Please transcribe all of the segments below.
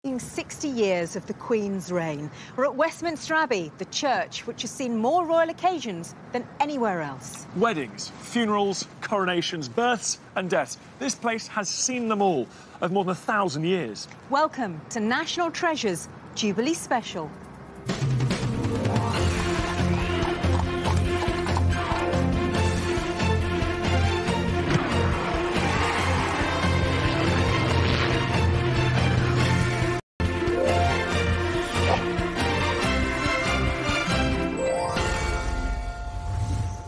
60 years of the Queen's reign. We're at Westminster Abbey, the church which has seen more royal occasions than anywhere else. Weddings, funerals, coronations, births and deaths. This place has seen them all over more than 1,000 years. Welcome to National Treasure's Jubilee Special.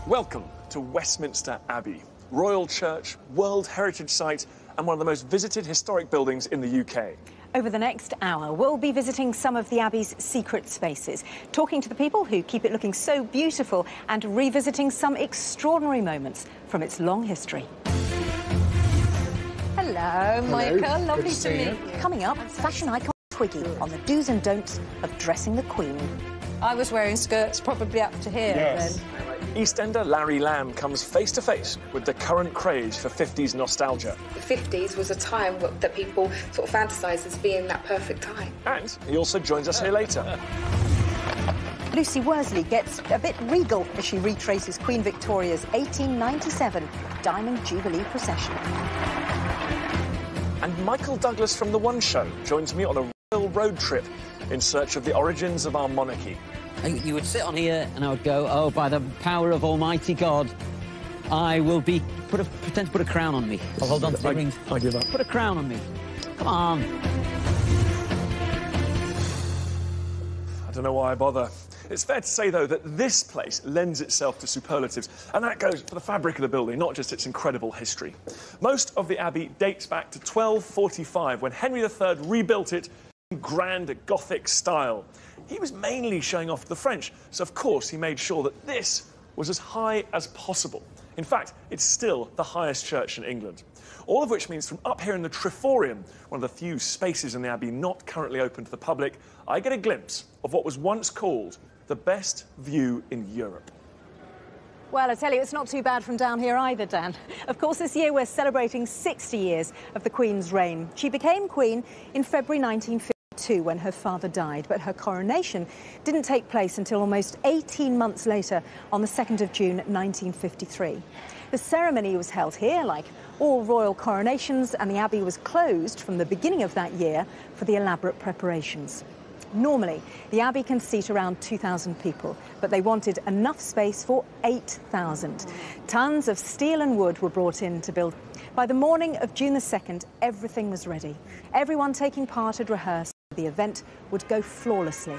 Welcome to Westminster Abbey, Royal Church, World Heritage Site and one of the most visited historic buildings in the UK. Over the next hour, we'll be visiting some of the Abbey's secret spaces, talking to the people who keep it looking so beautiful and revisiting some extraordinary moments from its long history. Hello, Michael. Lovely to meet you. Coming up, fashion icon Twiggy on the do's and don'ts of dressing the Queen. I was wearing skirts probably up to here then. EastEnder Larry Lamb comes face to face with the current craze for 50s nostalgia. The 50s was a time that people sort of fantasised as being that perfect time. And he also joins us here later. Lucy Worsley gets a bit regal as she retraces Queen Victoria's 1897 Diamond Jubilee procession. And Michael Douglas from The One Show joins me on a royal road trip in search of the origins of our monarchy. You would sit on here and I would go, oh, by the power of Almighty God, I will pretend to put a crown on me. I'll hold on to the rings. I give up. Put a crown on me. Come on. I don't know why I bother. It's fair to say, though, that this place lends itself to superlatives, and that goes for the fabric of the building, not just its incredible history. Most of the Abbey dates back to 1245, when Henry III rebuilt it in grand Gothic style. He was mainly showing off to the French, so of course he made sure that this was as high as possible. In fact, it's still the highest church in England. All of which means from up here in the Triforium, one of the few spaces in the Abbey not currently open to the public, I get a glimpse of what was once called the best view in Europe. Well, I tell you, it's not too bad from down here either, Dan. Of course, this year we're celebrating 60 years of the Queen's reign. She became Queen in February 1952 when her father died, but her coronation didn't take place until almost 18 months later on the 2nd of June 1953. The ceremony was held here, like all royal coronations, and the Abbey was closed from the beginning of that year for the elaborate preparations. Normally, the Abbey can seat around 2,000 people, but they wanted enough space for 8,000. Tons of steel and wood were brought in to build. By the morning of June the 2nd, everything was ready. Everyone taking part had rehearsed. The event would go flawlessly.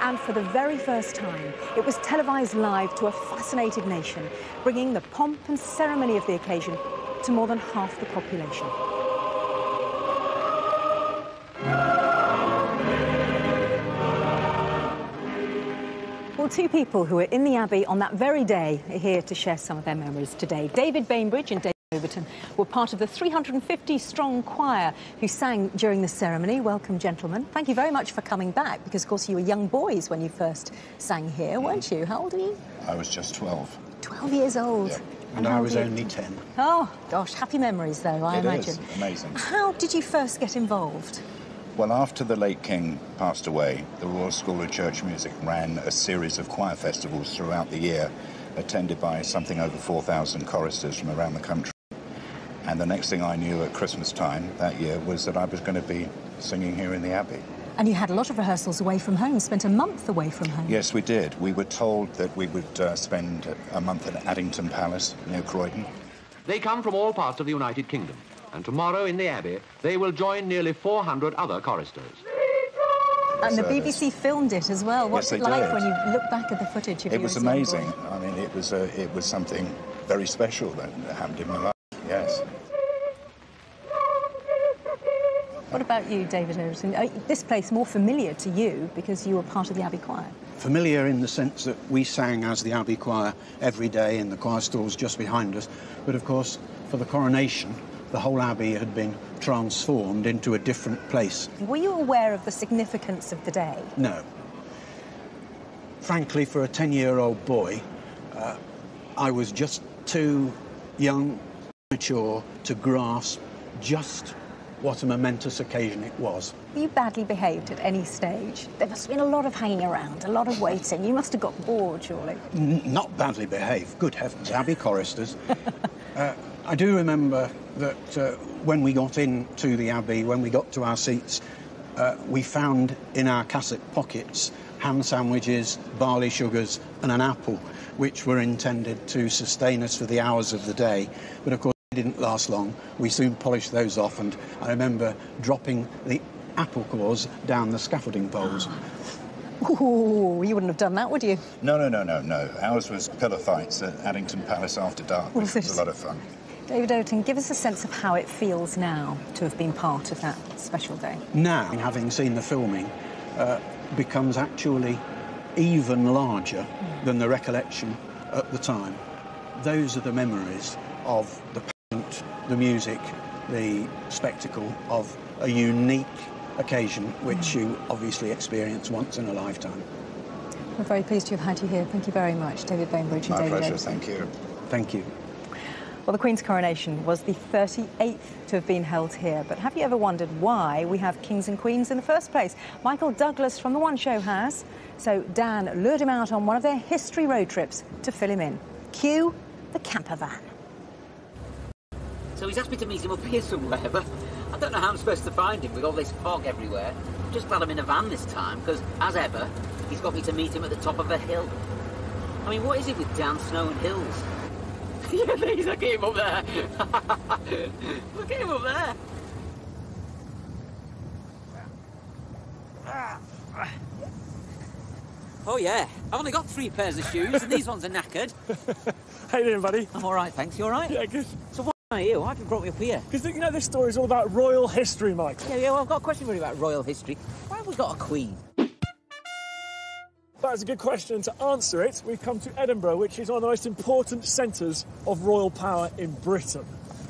And for the very first time, it was televised live to a fascinated nation, bringing the pomp and ceremony of the occasion to more than half the population. Well, two people who were in the Abbey on that very day are here to share some of their memories today. David Bainbridge and David Overton were part of the 350-strong choir who sang during the ceremony. Welcome, gentlemen. Thank you very much for coming back, because, of course, you were young boys when you first sang here, weren't you? How old are you? I was just 12. 12 years old? Yeah. And I was only 10. Oh, gosh, happy memories, though, I imagine. It is amazing. How did you first get involved? Well, after the late King passed away, the Royal School of Church Music ran a series of choir festivals throughout the year, attended by something over 4,000 choristers from around the country. And the next thing I knew at Christmas time that year was that I was going to be singing here in the Abbey. And you had a lot of rehearsals away from home, spent a month away from home. Yes, we did. We were told that we would spend a month at Addington Palace near Croydon. They come from all parts of the United Kingdom, and tomorrow in the Abbey they will join nearly 400 other choristers. And the BBC filmed it as well. What's it like when you look back at the footage? It was amazing. I mean, it was something very special that happened in my life, yes. What about you, David Overton? This place more familiar to you because you were part of the Abbey Choir? Familiar in the sense that we sang as the Abbey Choir every day in the choir stalls just behind us. But, of course, for the coronation, the whole Abbey had been transformed into a different place. Were you aware of the significance of the day? No. Frankly, for a 10-year-old boy, I was just too young mature to grasp just what a momentous occasion it was. Were you badly behaved at any stage? There must have been a lot of hanging around, a lot of waiting. You must have got bored, surely. Not badly behaved, good heavens, Abbey choristers. I do remember that when we got into the Abbey, when we got to our seats, we found in our cassock pockets ham sandwiches, barley sugars and an apple, which were intended to sustain us for the hours of the day. But of course, they didn't last long. We soon polished those off, and I remember dropping the apple cores down the scaffolding poles. Ooh, you wouldn't have done that, would you? No. Ours was pillar fights at Addington Palace after dark, which was a lot of fun. David Overton, give us a sense of how it feels now to have been part of that special day. Now, having seen the filming, becomes actually even larger than the recollection at the time. Those are the memories of the paint, the music, the spectacle of a unique occasion which you obviously experience once in a lifetime. We're very pleased to have had you here. Thank you very much, David Bainbridge and My David pleasure, Overton. thank you. Thank you. Well, the Queen's coronation was the 38th to have been held here, but have you ever wondered why we have kings and queens in the first place? Michael Douglas from The One Show has. So Dan lured him out on one of their history road trips to fill him in. Cue the camper van. So he's asked me to meet him up here somewhere, but I don't know how I'm supposed to find him with all this fog everywhere. I'm just glad I'm in a van this time, because, as ever, he's got me to meet him at the top of a hill. I mean, what is it with Dan Snow and hills? Yeah, look at him up there. Look at him up there. Oh, yeah. I've only got 3 pairs of shoes, and these ones are knackered. How you doing, buddy? I'm all right, thanks. You all right? Yeah, good. So why are you? Why have you brought me up here? Because, you know, this story is all about royal history, Michael. Yeah, well, I've got a question for you about royal history. Why have we got a queen? That's a good question. To answer it, we've come to Edinburgh, which is one of the most important centres of royal power in Britain.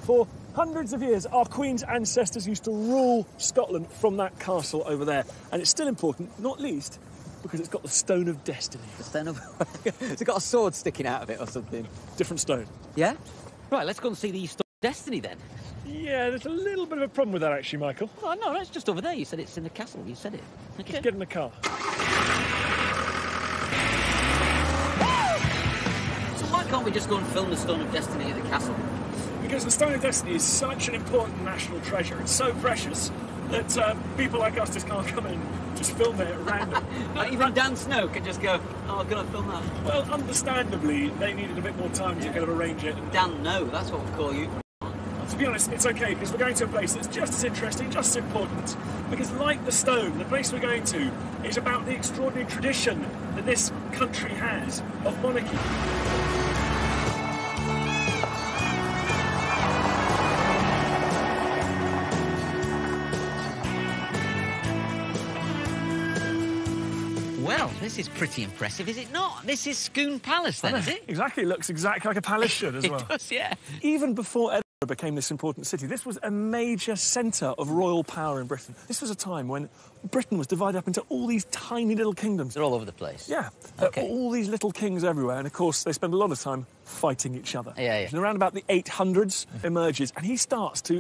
For hundreds of years, our Queen's ancestors used to rule Scotland from that castle over there. And it's still important, not least, because it's got the Stone of Destiny. The stone of... Has it got a sword sticking out of it or something? Different stone. Yeah? Right, let's go and see the Stone of Destiny then. Yeah, there's a little bit of a problem with that, actually, Michael. Oh, no, it's just over there. You said it's in the castle. You said it. Okay. Just get in the car. Why can't we just go and film the Stone of Destiny at the castle? Because the Stone of Destiny is such an important national treasure. It's so precious that people like us just can't come in and just film it at random. Like even Dan Snow can just go, oh, I'm going to film that. Well, understandably, they needed a bit more time to kind of arrange it. Dan No, that's what we'll call you. To be honest, it's okay, because we're going to a place that's just as interesting, just as important. Because like the stone, the place we're going to is about the extraordinary tradition that this country has of monarchy. Well, this is pretty impressive, is it not? This is Scone Palace, then, is it? Exactly, it looks exactly like a palace should as well. It does, yeah. Even before Edinburgh became this important city, this was a major centre of royal power in Britain. This was a time when Britain was divided up into all these tiny little kingdoms. They're all over the place. Yeah, Okay. all these little kings everywhere, and of course they spend a lot of time fighting each other. Yeah. And around about the 800s emerges, and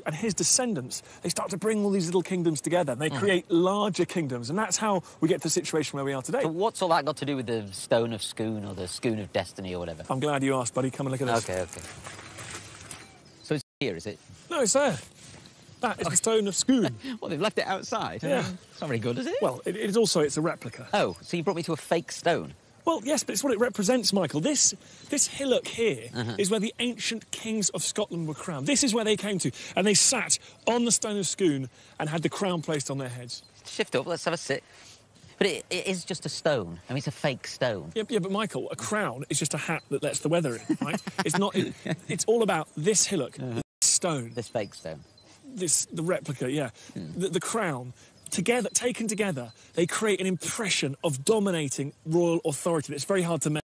and his descendants, they start to bring all these little kingdoms together, and they create larger kingdoms, and that's how we get to the situation where we are today. So what's all that got to do with the Stone of Scone or the Scone of Destiny or whatever? I'm glad you asked, buddy. Come and look at this. Okay. So it's here, is it? No, it's there. That is the Stone of Scone. Well, they've left it outside. Yeah. It's not very good, is it? Well, it's a replica. Oh, so you brought me to a fake stone? Well, yes, but it's what it represents, Michael. This hillock here is where the ancient kings of Scotland were crowned. This is where they came to, and they sat on the Stone of Scone and had the crown placed on their heads. Shift up, let's have a sit. But it is just a stone. I mean, it's a fake stone. Yeah, but Michael, a crown is just a hat that lets the weather in, right? It's not. It's all about this hillock, this stone, This fake stone. the replica. Yeah, the crown. Taken together, they create an impression of dominating royal authority that's very hard to measure.